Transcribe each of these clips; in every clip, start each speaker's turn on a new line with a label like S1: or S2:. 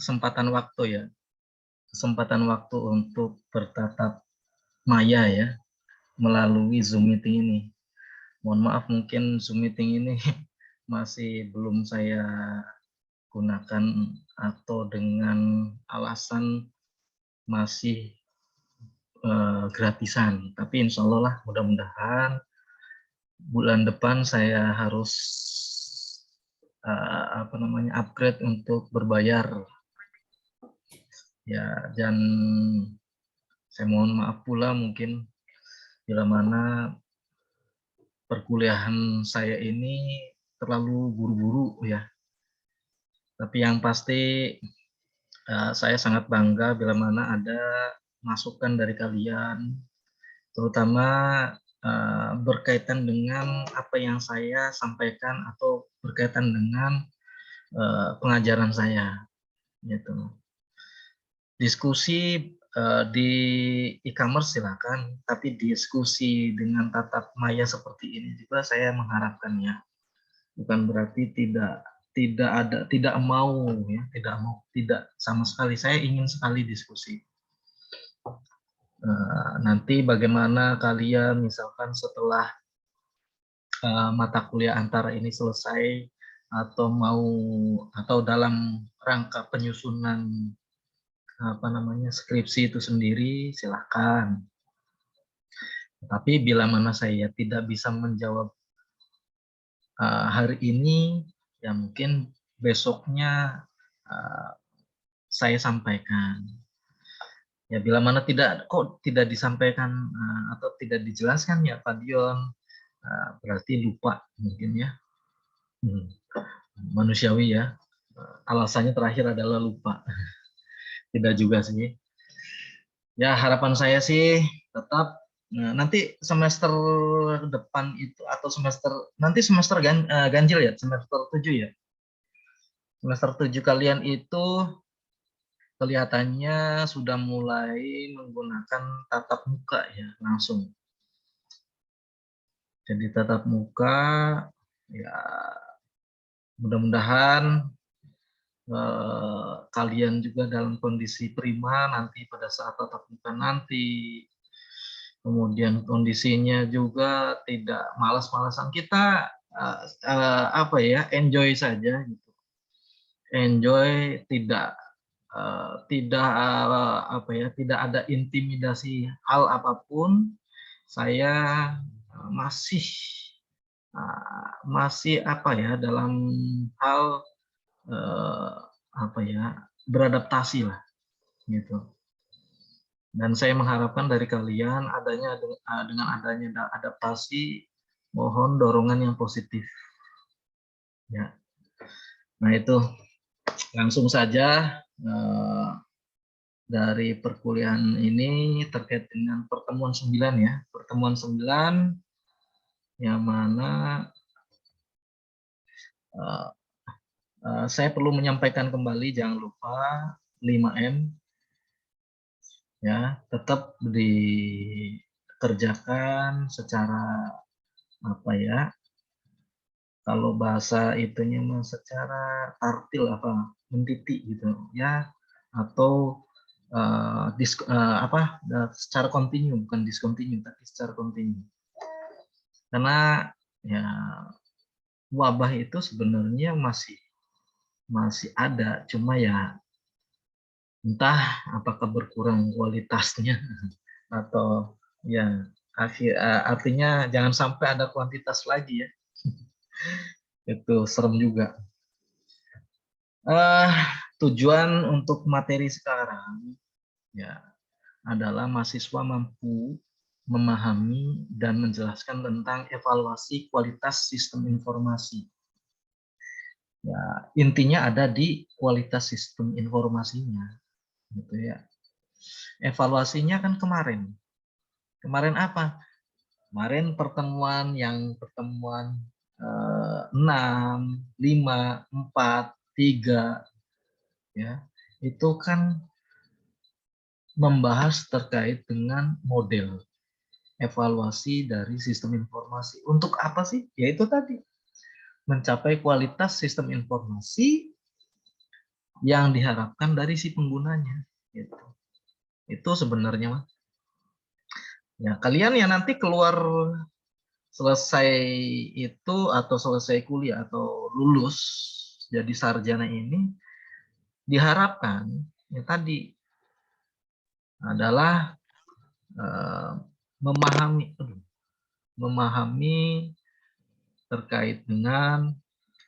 S1: kesempatan waktu ya, kesempatan waktu untuk bertatap maya ya, melalui Zoom meeting ini. Mohon maaf mungkin Zoom meeting ini masih belum saya gunakan atau dengan alasan masih gratisan. Tapi insya Allah lah, mudah-mudahan bulan depan saya harus upgrade untuk berbayar. Ya, dan saya mohon maaf pula mungkin bila mana perkuliahan saya ini terlalu buru-buru ya. Tapi yang pasti saya sangat bangga bila mana ada masukan dari kalian, terutama berkaitan dengan apa yang saya sampaikan atau berkaitan dengan pengajaran saya, gitu. Diskusi di e-commerce silakan, tapi diskusi dengan tatap maya seperti ini juga saya mengharapkannya. Bukan berarti tidak mau ya, tidak sama sekali. Saya ingin sekali diskusi. Nanti bagaimana kalian misalkan setelah mata kuliah antara ini selesai atau dalam rangka penyusunan skripsi itu sendiri, silakan. Tapi bila mana saya tidak bisa menjawab hari ini, ya mungkin besoknya saya sampaikan. Ya bila mana tidak disampaikan atau tidak dijelaskan ya Pak Dion, berarti lupa mungkin ya. Manusiawi ya. Alasannya terakhir adalah lupa. Tidak juga sih. Ya harapan saya sih tetap nanti semester depan itu atau semester ganjil ya, semester 7 ya. Semester 7 kalian itu kelihatannya sudah mulai menggunakan tatap muka ya, langsung. Jadi tatap muka ya, mudah-mudahan kalian juga dalam kondisi prima nanti pada saat tatap muka nanti. Kemudian kondisinya juga tidak malas-malasan, kita enjoy saja gitu. Enjoy, tidak ada intimidasi hal apapun. Saya masih dalam hal beradaptasi lah gitu. Dan saya mengharapkan dari kalian dengan adanya adaptasi, mohon dorongan yang positif ya. Nah itu langsung saja dari perkuliahan ini terkait dengan pertemuan 9 ya. Pertemuan 9 yang mana saya perlu menyampaikan kembali, jangan lupa 5M ya, tetap dikerjakan secara kalau bahasa itunya secara tartil mentiti gitu ya, atau secara kontinu, bukan diskontinu tapi secara kontinu. Karena ya wabah itu sebenarnya masih ada, cuma ya entah apakah berkurang kualitasnya atau ya artinya jangan sampai ada kuantitas lagi ya. Itu serem juga. Tujuan untuk materi sekarang ya adalah mahasiswa mampu memahami dan menjelaskan tentang evaluasi kualitas sistem informasi. Ya, intinya ada di kualitas sistem informasinya. Gitu ya. Evaluasinya kan kemarin. Kemarin apa? Kemarin pertemuan 6, 5, 4, 3 ya. Itu kan membahas terkait dengan model evaluasi dari sistem informasi. Untuk apa sih? Yaitu tadi mencapai kualitas sistem informasi yang diharapkan dari si penggunanya. Gitu. Itu sebenarnya, Mas. Ya, kalian yang nanti keluar selesai itu atau selesai kuliah atau lulus jadi sarjana ini diharapkan ya tadi adalah eh, memahami terkait dengan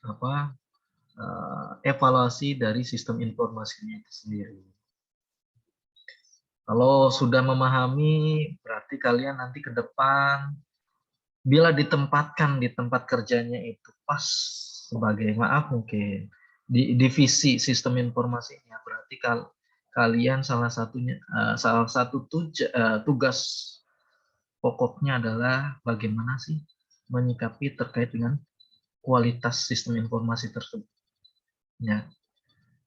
S1: apa evaluasi dari sistem informasinya itu sendiri. Kalau sudah memahami, berarti kalian nanti ke depan bila ditempatkan di tempat kerjanya itu pas sebagai maaf mungkin di divisi sistem informasinya, berarti kalian salah satunya salah satu tugas pokoknya adalah bagaimana sih menyikapi terkait dengan kualitas sistem informasi tersebut. Ya,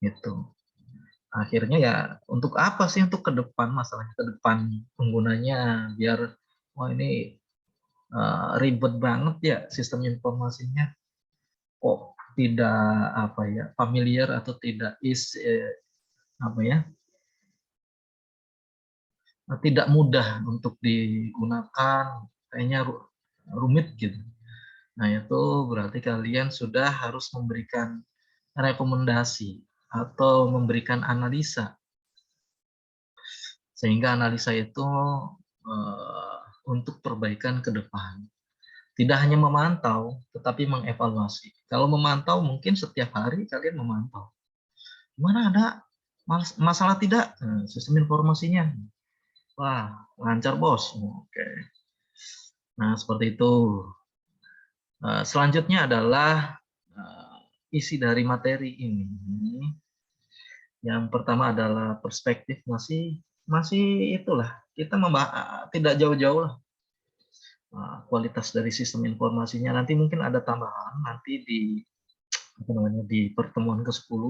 S1: itu. Akhirnya ya untuk apa sih untuk ke depan, masalahnya ke depan penggunanya biar wah ini ribet banget ya sistem informasinya, kok tidak apa ya familiar atau tidak apa ya tidak mudah untuk digunakan, kayaknya rumit gitu. Nah itu berarti kalian sudah harus memberikan rekomendasi atau memberikan analisa, sehingga analisa itu untuk perbaikan ke depan. Tidak hanya memantau, tetapi mengevaluasi. Kalau memantau, mungkin setiap hari kalian memantau. Mana ada masalah tidak? Sistem informasinya. Wah, lancar bos. Oke. Nah, seperti itu. Selanjutnya adalah isi dari materi ini. Yang pertama adalah perspektif, masih itulah kita tidak jauh-jauh lah kualitas dari sistem informasinya. Nanti mungkin ada tambahan nanti di pertemuan ke-10.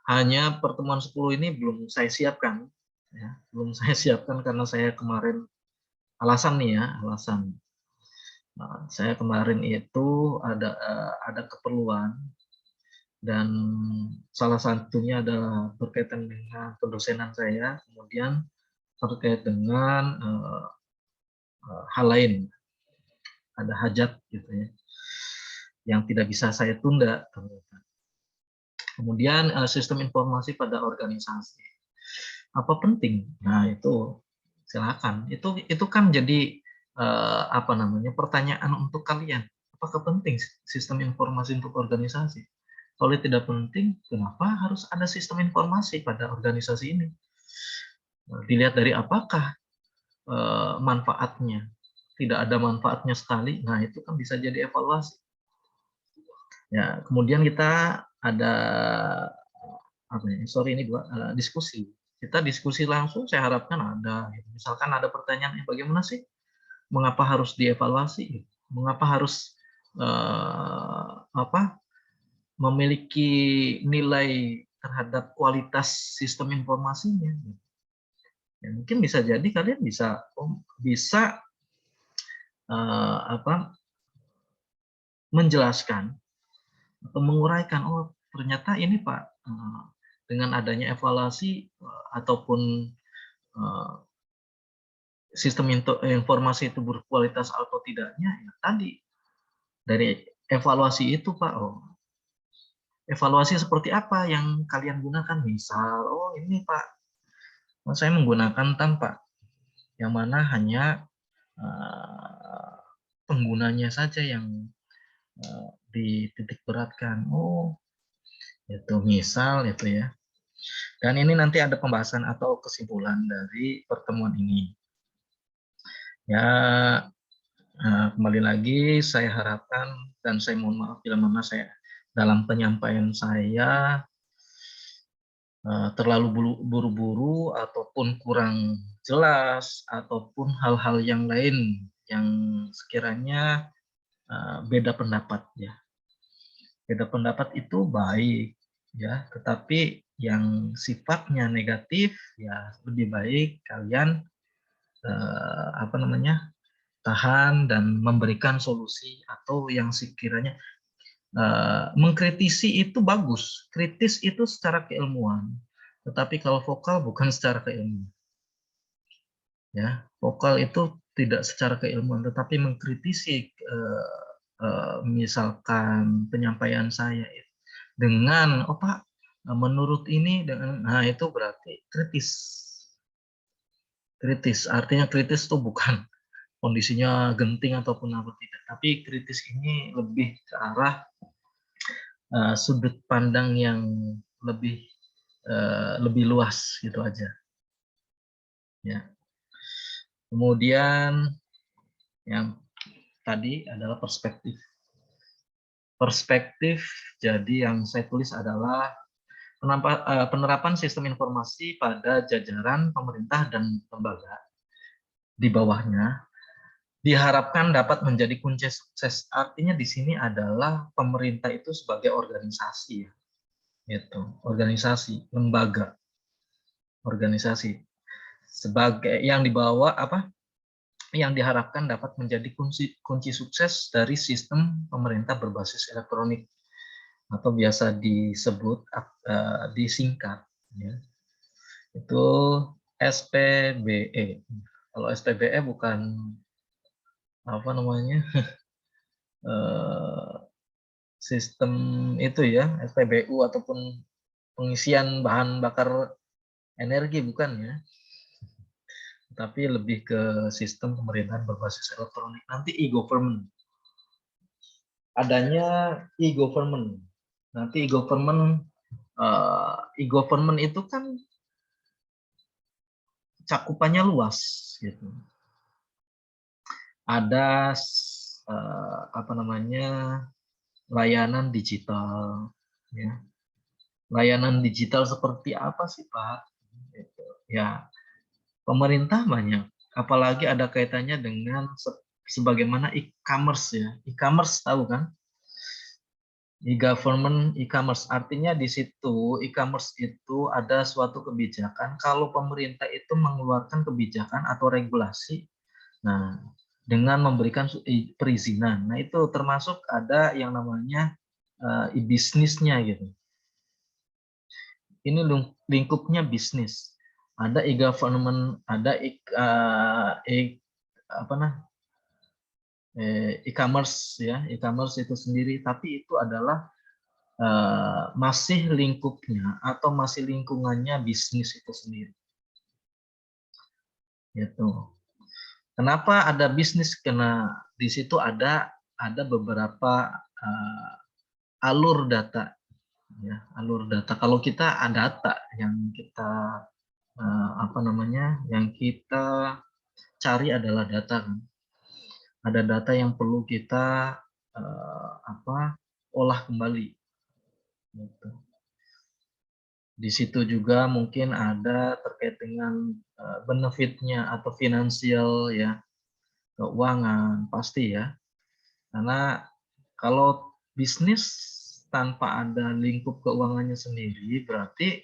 S1: Hanya pertemuan 10 ini belum saya siapkan ya, belum saya siapkan karena saya kemarin alasan nih ya, alasan. Saya kemarin itu ada keperluan dan salah satunya adalah berkaitan dengan pendosenan saya, kemudian terkait dengan hal lain, ada hajat gitu ya, yang tidak bisa saya tunda. Kemudian sistem informasi pada organisasi. Apa penting? Nah itu silakan. Itu kan jadi apa namanya pertanyaan untuk kalian. Apakah penting sistem informasi untuk organisasi? Kalau tidak penting, kenapa harus ada sistem informasi pada organisasi ini? Dilihat dari apakah manfaatnya. Tidak ada manfaatnya sekali, nah itu kan bisa jadi evaluasi. Ya, kemudian kita ada apa ya? Sorry ini diskusi. Kita diskusi langsung, saya harapkan ada. Misalkan ada pertanyaan, bagaimana sih? Mengapa harus dievaluasi? Mengapa harus apa? Memiliki nilai terhadap kualitas sistem informasinya? Ya, mungkin bisa jadi kalian bisa apa? Menjelaskan atau menguraikan, oh ternyata ini Pak, dengan adanya evaluasi ataupun sistem informasi itu berkualitas atau tidaknya, ya tadi dari evaluasi itu Pak, oh evaluasi seperti apa yang kalian gunakan, misal, oh ini Pak, saya menggunakan tanpa, yang mana hanya penggunanya saja yang dititik beratkan, oh itu misal itu ya. Dan ini nanti ada pembahasan atau kesimpulan dari pertemuan ini. Ya, kembali lagi saya harapkan dan saya mohon maaf bila mana saya dalam penyampaian saya terlalu buru-buru ataupun kurang jelas ataupun hal-hal yang lain yang sekiranya beda pendapat ya. Beda pendapat itu baik ya, tetapi yang sifatnya negatif ya lebih baik kalian apa namanya tahan dan memberikan solusi atau yang sekiranya Mengkritisi itu bagus, kritis itu secara keilmuan, tetapi kalau vokal bukan secara keilmuan. Ya, vokal itu tidak secara keilmuan, tetapi mengkritisi misalkan penyampaian saya dengan, oh Pak, menurut ini dengan, nah itu berarti kritis. Kritis, artinya kritis itu bukan kondisinya genting ataupun apa tidak, tapi kritis ini lebih ke arah sudut pandang yang lebih lebih luas gitu aja. Ya. Kemudian yang tadi adalah perspektif. Perspektif, jadi yang saya tulis adalah penerapan sistem informasi pada jajaran pemerintah dan lembaga di bawahnya diharapkan dapat menjadi kunci sukses. Artinya di sini adalah pemerintah itu sebagai organisasi, gitu. Organisasi, lembaga, organisasi sebagai yang dibawa apa? Yang diharapkan dapat menjadi kunci sukses dari sistem pemerintah berbasis elektronik atau biasa disebut disingkat, ya. Itu SPBE. Kalau SPBE bukan apa namanya sistem itu ya, SPBU ataupun pengisian bahan bakar energi, bukan ya, tapi lebih ke sistem pemerintahan berbasis elektronik. Nanti e-government, adanya e-government. Nanti e-government itu kan cakupannya luas, gitu. Ada apa namanya layanan digital, ya. Layanan digital seperti apa sih Pak? Gitu. Ya, pemerintah banyak, apalagi ada kaitannya dengan sebagaimana e-commerce ya. E-commerce tahu kan? E-government, e-commerce artinya di situ e-commerce itu ada suatu kebijakan kalau pemerintah itu mengeluarkan kebijakan atau regulasi. Nah, dengan memberikan perizinan. Nah, itu termasuk ada yang namanya e-bisnisnya gitu. Ini lingkupnya bisnis. Ada e-government, ada e-commerce ya, e-commerce itu sendiri, tapi itu adalah masih lingkupnya atau masih lingkungannya bisnis itu sendiri. Gitu. Kenapa ada bisnis? Karena di situ ada beberapa alur data, ya, alur data. Kalau kita ada data yang kita apa namanya, yang kita cari adalah data kan. Ada data yang perlu kita olah kembali. Gitu. Di situ juga mungkin ada terkait dengan benefitnya atau finansial ya, keuangan pasti ya. Karena kalau bisnis tanpa ada lingkup keuangannya sendiri berarti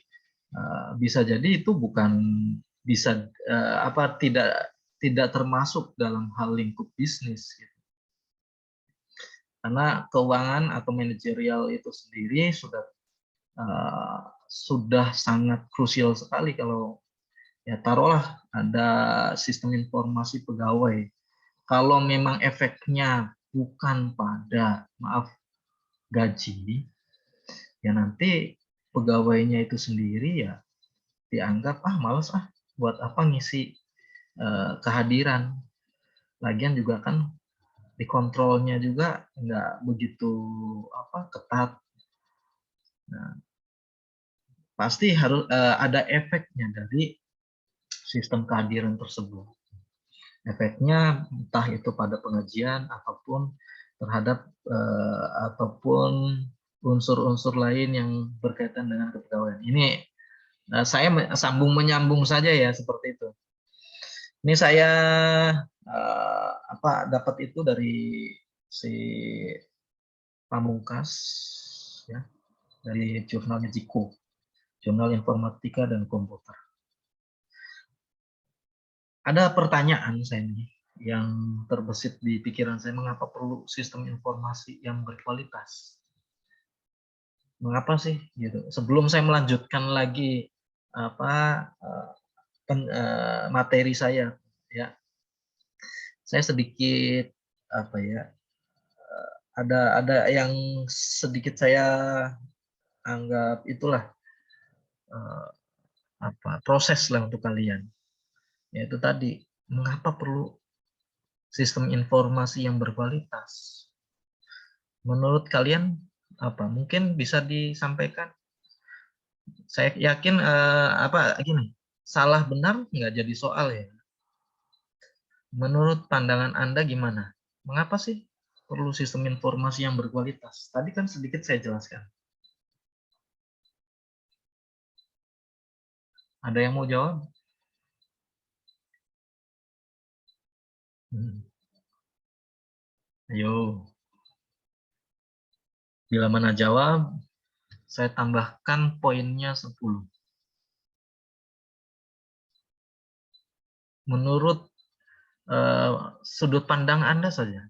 S1: bisa jadi itu bukan bisa tidak termasuk dalam hal lingkup bisnis. Gitu. Karena keuangan atau manajerial itu sendiri sudah sangat krusial sekali kalau ya taruhlah ada sistem informasi pegawai. Kalau memang efeknya bukan pada gaji, ya nanti pegawainya itu sendiri ya dianggap males buat apa ngisi kehadiran. Lagian juga kan dikontrolnya juga nggak begitu ketat. Nah, pasti harus ada efeknya dari sistem kehadiran tersebut. Efeknya entah itu pada pengajian ataupun terhadap ataupun unsur-unsur lain yang berkaitan dengan kepegawaian. Ini saya sambung menyambung saja ya seperti itu. Ini saya dapat itu dari si Pamungkas ya, dari jurnalnya Jiko, Jurnal Informatika dan Komputer. Ada pertanyaan saya nih yang terbesit di pikiran saya, mengapa perlu sistem informasi yang berkualitas? Mengapa sih gitu? Sebelum saya melanjutkan lagi apa materi saya, ya, saya sedikit apa ya, ada yang sedikit saya anggap itulah proses lah untuk kalian, yaitu tadi mengapa perlu sistem informasi yang berkualitas. Menurut kalian apa? Mungkin bisa disampaikan. Saya yakin gini, salah benar nggak jadi soal ya. Menurut pandangan Anda gimana? Mengapa sih perlu sistem informasi yang berkualitas? Tadi kan sedikit saya jelaskan. Ada yang mau jawab? Ayo. Bila mana jawab, saya tambahkan poinnya 10. Menurut sudut pandang Anda saja.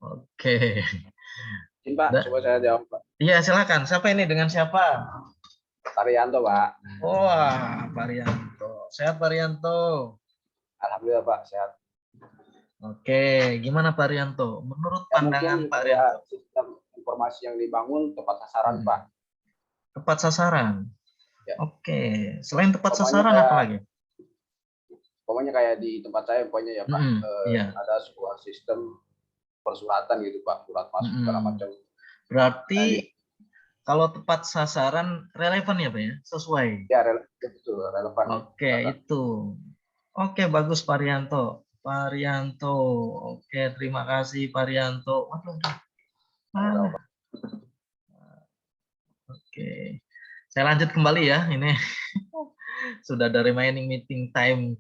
S1: Oke.
S2: Pak, coba saya jawab, Pak.
S1: Iya, silakan. Siapa ini? Dengan siapa?
S2: Parianto, Pak.
S1: Wah, Parianto. Sehat, Parianto?
S2: Alhamdulillah, Pak, sehat.
S1: Oke, gimana Pak Rianto? Menurut pandangan Pak Rianto,
S2: sistem informasi yang dibangun tepat sasaran, Pak.
S1: Tepat sasaran. Ya. Oke, selain tepat sasaran apa lagi?
S2: Pokoknya kayak di tempat saya, pokoknya ya Pak, ada sebuah sistem persuratan gitu Pak, surat masuk segala macam.
S1: Berarti kalau tepat sasaran relevan ya Pak ya, sesuai.
S2: Ya, betul, relevan.
S1: Oke, itu. Oke, bagus Pak Rianto. Pak Rianto, oke, terima kasih Pak Rianto. Oke, saya lanjut kembali ya. Ini sudah ada remaining meeting time.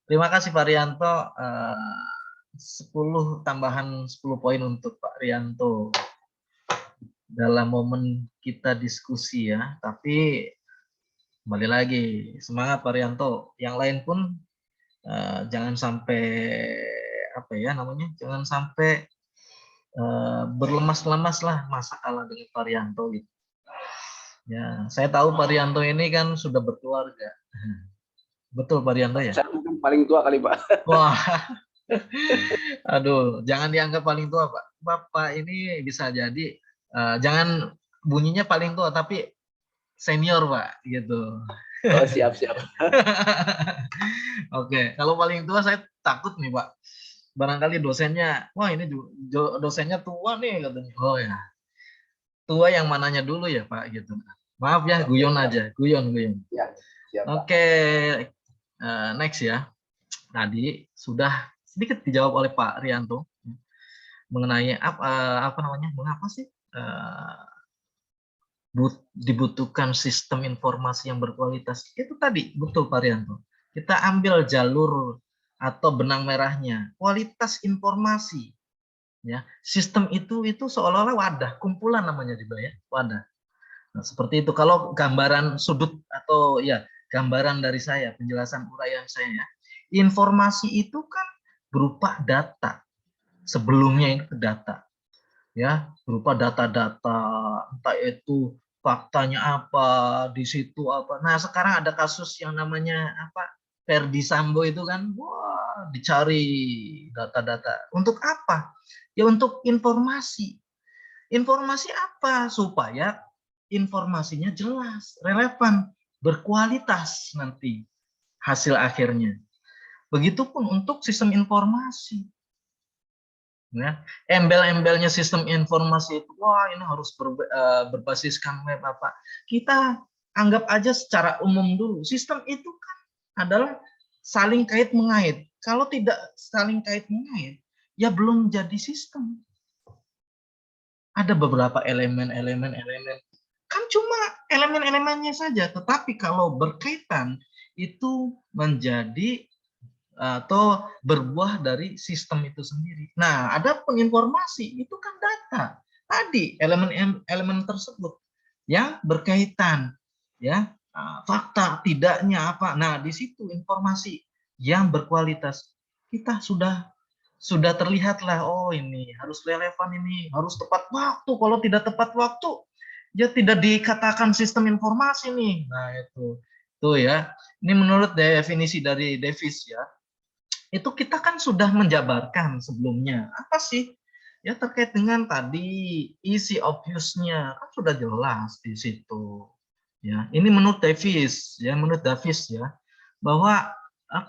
S1: Terima kasih Pak Rianto. 10 tambahan 10 poin untuk Pak Rianto dalam momen kita diskusi ya. Tapi kembali lagi, semangat Pak Rianto. Yang lain pun jangan sampai jangan sampai berlemas-lemas lah masa kalah dengan Pak Rianto gitu. Ya, saya tahu Pak Rianto ini kan sudah berkeluarga. Betul Pak Rianto ya?
S2: Saya mungkin paling tua kali Pak.
S1: Wah, aduh, jangan dianggap paling tua Pak. Bapak ini bisa jadi jangan bunyinya paling tua, tapi senior Pak, gitu.
S2: Oh, siap.
S1: Oke, kalau paling tua saya takut nih Pak. Barangkali dosennya, wah ini dosennya tua nih katanya. Oh ya, tua yang mananya dulu ya Pak, gitu. Maaf ya, guyon aja, guyon.
S2: Ya, siap,
S1: oke, next ya. Tadi sudah sedikit dijawab oleh Pak Rianto mengenai mengapa sih dibutuhkan sistem informasi yang berkualitas. Itu tadi betul Pak Rianto. Kita ambil jalur atau benang merahnya, kualitas informasi. Ya, sistem itu seolah-olah wadah, kumpulan namanya juga ya, wadah. Nah, seperti itu. Kalau gambaran sudut atau ya gambaran dari saya, penjelasan uraian saya ya, informasi itu kan berupa data. Sebelumnya itu data. Ya, berupa data-data, entah itu faktanya apa, di situ apa. Nah, sekarang ada kasus yang namanya Ferdi Sambo itu kan, wah, dicari data-data. Untuk apa? Ya untuk informasi. Informasi apa? Supaya informasinya jelas, relevan, berkualitas nanti hasil akhirnya. Begitupun untuk sistem informasi. Ya, embel-embelnya sistem informasi itu, wah ini harus berbasiskan web apa. Kita anggap aja secara umum dulu. Sistem itu kan adalah saling kait mengait. Kalau tidak saling kait mengait, ya belum jadi sistem. Ada beberapa elemen-elemen kan cuma elemen-elemennya saja, tetapi kalau berkaitan itu menjadi atau berbuah dari sistem itu sendiri. Nah, ada penginformasi, itu kan data. Tadi elemen-elemen tersebut yang berkaitan, ya fakta tidaknya apa. Nah, di situ informasi yang berkualitas kita sudah terlihatlah, oh ini harus relevan, ini harus tepat waktu. Kalau tidak tepat waktu, ya tidak dikatakan sistem informasi nih. Nah itu ya. Ini menurut definisi dari Davis ya. Itu kita kan sudah menjabarkan sebelumnya. Apa sih? Ya terkait dengan tadi isi obvious-nya kan sudah jelas di situ. Ya, ini menurut Davis ya, bahwa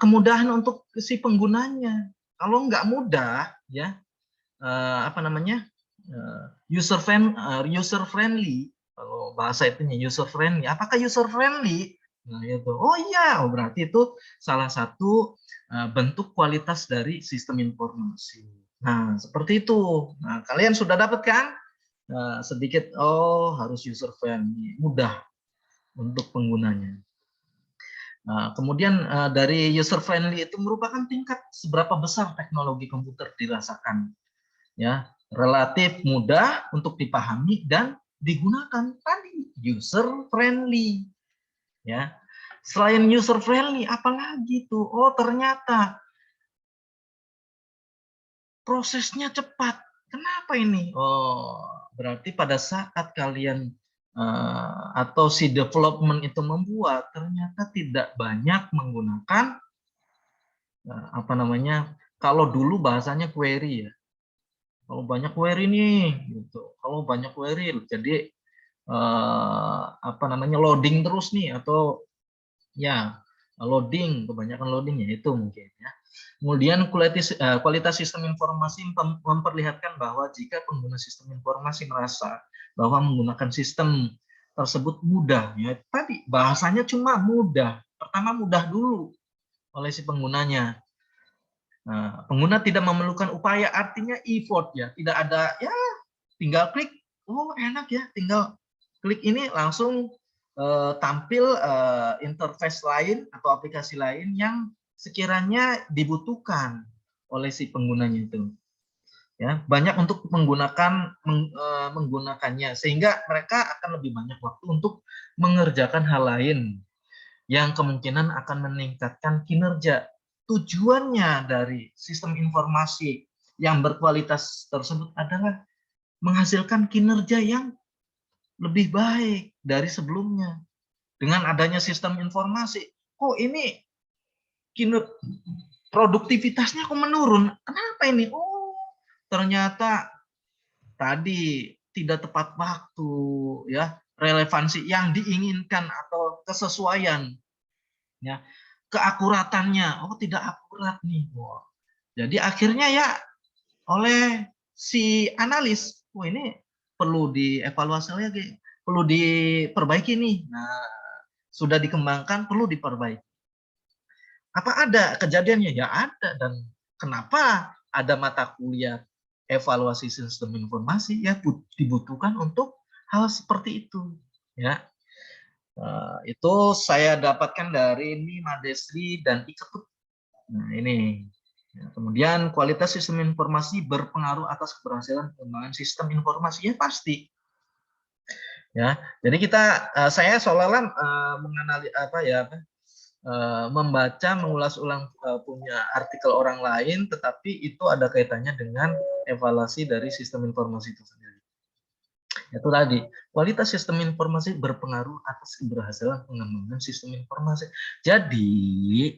S1: kemudahan untuk si penggunanya. Kalau nggak mudah, ya user friendly. Kalau bahasa itunya user friendly. Apakah user friendly? Nah itu, oh iya, berarti itu salah satu bentuk kualitas dari sistem informasi. Nah seperti itu. Nah kalian sudah dapat kan? Sedikit, oh harus user friendly, mudah untuk penggunanya. Kemudian dari user friendly itu merupakan tingkat seberapa besar teknologi komputer dirasakan, ya relatif mudah untuk dipahami dan digunakan, tadi user friendly, ya. Selain user friendly, apalagi tuh? Oh ternyata prosesnya cepat. Kenapa ini? Oh berarti pada saat kalian atau si development itu membuat, ternyata tidak banyak menggunakan kalau dulu bahasanya query ya. Kalau banyak query nih, gitu. Kalau banyak query, jadi loading terus nih, atau ya loading, kebanyakan loading ya itu mungkin ya. Kemudian kualitas sistem informasi memperlihatkan bahwa jika pengguna sistem informasi merasa bahwa menggunakan sistem tersebut mudah, ya tadi bahasanya cuma mudah. Pertama mudah dulu oleh si penggunanya. Nah, pengguna tidak memerlukan upaya, artinya effort ya, tidak ada ya tinggal klik, oh enak ya, tinggal klik ini langsung tampil interface lain atau aplikasi lain yang sekiranya dibutuhkan oleh si penggunanya itu. Ya, banyak untuk menggunakannya sehingga mereka akan lebih banyak waktu untuk mengerjakan hal lain yang kemungkinan akan meningkatkan kinerja. Tujuannya dari sistem informasi yang berkualitas tersebut adalah menghasilkan kinerja yang lebih baik dari sebelumnya. Dengan adanya sistem informasi, kok ini produktivitasnya kok menurun? Kenapa ini? Oh, ternyata tadi tidak tepat waktu, ya, relevansi yang diinginkan atau kesesuaian, ya, keakuratannya, oh tidak akurat nih. Wow. Jadi akhirnya ya oleh si analis, oh ini perlu dievaluasi lagi, perlu diperbaiki nih. Nah, sudah dikembangkan, perlu diperbaiki. Apa ada kejadiannya? Ya ada. Dan kenapa ada mata kuliah evaluasi sistem informasi? Ya dibutuhkan untuk hal seperti itu. Ya, itu saya dapatkan dari Nima Desri dan Iketut. Nah ini. Ya, kemudian kualitas sistem informasi berpengaruh atas keberhasilan pengembangan sistem informasi, ya pasti. Ya, jadi saya seolah-olah membaca, mengulas ulang punya artikel orang lain, tetapi itu ada kaitannya dengan evaluasi dari sistem informasi itu sendiri. Itu tadi, kualitas sistem informasi berpengaruh atas keberhasilan pengembangan sistem informasi. Jadi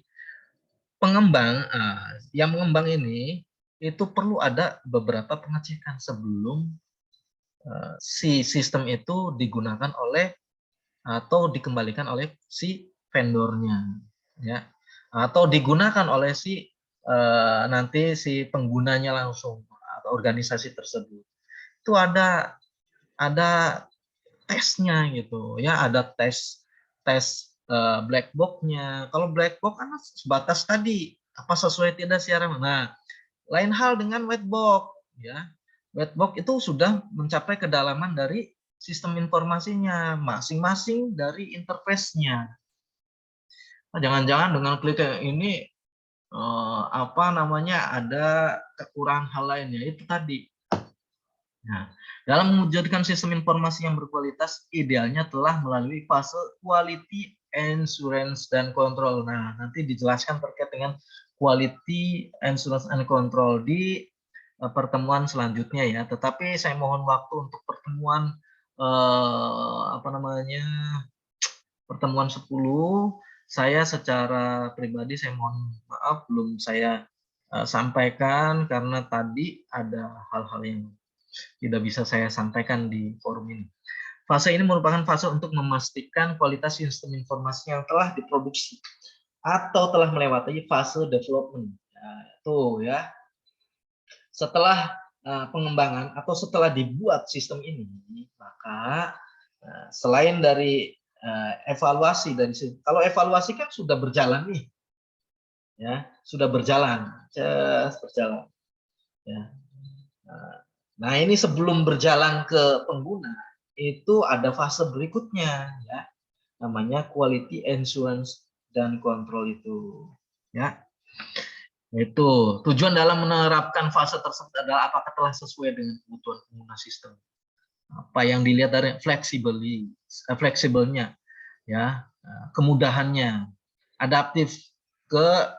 S1: pengembang yang mengembang ini itu perlu ada beberapa pengecekan sebelum si sistem itu digunakan oleh atau dikembalikan oleh si vendornya, ya, atau digunakan oleh si nanti si penggunanya langsung atau organisasi tersebut. Itu ada tesnya gitu, ya, ada tes black box-nya. Kalau black box kan sebatas tadi apa sesuai tidak siaran. Nah, lain hal dengan white box, ya. White box itu sudah mencapai kedalaman dari sistem informasinya masing-masing dari interface-nya. Nah, jangan-jangan dengan klik ini ada kekurangan hal lainnya, itu tadi. Nah, dalam mewujudkan sistem informasi yang berkualitas, idealnya telah melalui fase quality assurance dan control. Nah, nanti dijelaskan terkait dengan quality assurance and control di pertemuan selanjutnya ya. Tetapi saya mohon waktu untuk pertemuan pertemuan 10. Saya secara pribadi saya mohon maaf belum saya sampaikan karena tadi ada hal-hal yang tidak bisa saya sampaikan di forum ini. Fase ini merupakan fase untuk memastikan kualitas sistem informasi yang telah diproduksi atau telah melewati fase development. Nah, itu ya. Setelah pengembangan atau setelah dibuat sistem ini, maka selain dari evaluasi dari kalau evaluasi kan sudah berjalan nih, ya sudah berjalan, berjalan. Ya. Nah ini sebelum berjalan ke pengguna itu ada fase berikutnya, ya namanya quality assurance dan control itu, ya. Itu tujuan dalam menerapkan fase tersebut adalah apakah telah sesuai dengan kebutuhan pengguna sistem. Apa yang dilihat dari fleksibelnya, ya, kemudahannya, adaptif ke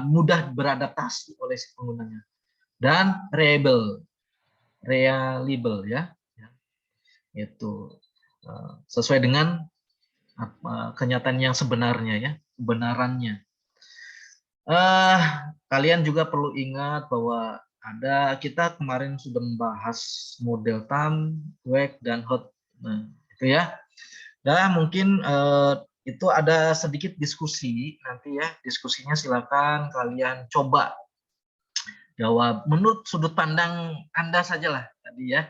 S1: mudah beradaptasi oleh si penggunanya, dan reliable ya, itu sesuai dengan kenyataan yang sebenarnya ya, kebenarannya. Kalian juga perlu ingat bahwa kita kemarin sudah membahas model TAM, WEG, dan HOT. Nah, itu ya. Nah, mungkin itu ada sedikit diskusi nanti ya. Diskusinya silakan kalian coba jawab menurut sudut pandang Anda sajalah tadi ya.